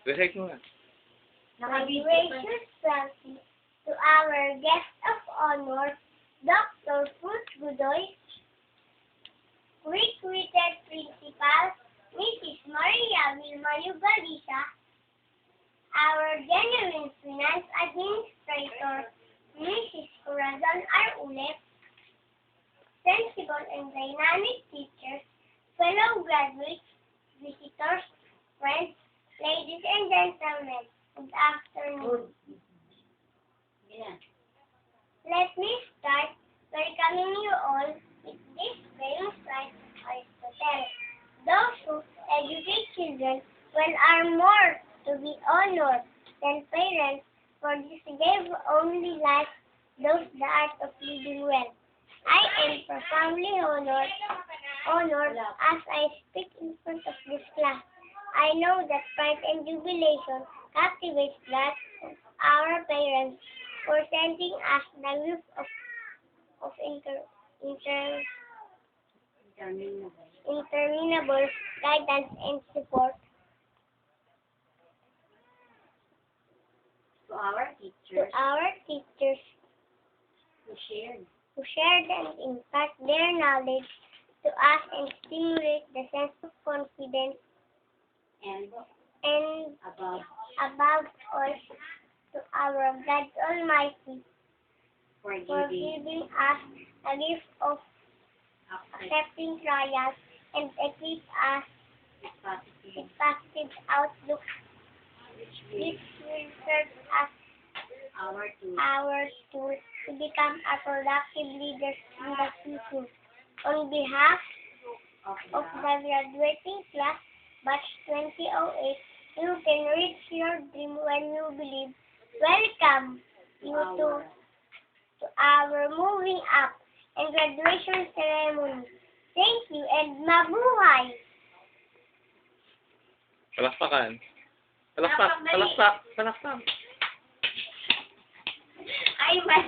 Recite mo nga. Gracious welcome to our guest of honor, Dr. Cruz Godoy, quick-witted principal, Mrs. Maria Vilma Yugalisa, our genuine finance administrator, Mrs. Corazon R. Ulep, sensible and dynamic teachers, fellow graduates, visitors, friends, ladies and gentlemen, good afternoon. Let me start welcoming you all with this famous line of Aristotle. Those who educate children well are more to be honored than parents, for this gave only life those the art of living well. I am profoundly honored as I speak in front of this class. I know that pride and jubilation captivates that of our parents for sending us the gift of interminable guidance and support. To our To our teachers who shared and impart their knowledge to us and stimulate the sense of confidence and and above above all to our God Almighty for for giving giving us a gift of accepting trials and equip us this positive with positive outlook which which will serve as our to our tool to become a productive leaders in the future. On behalf of of the graduating class, batch 2008, you can reach your dream when you believe. Welcome you to our moving up and graduation ceremony. Thank you and mabuhay! Palakpakan. Palakpak. Palakpak. Palakpak. Ay,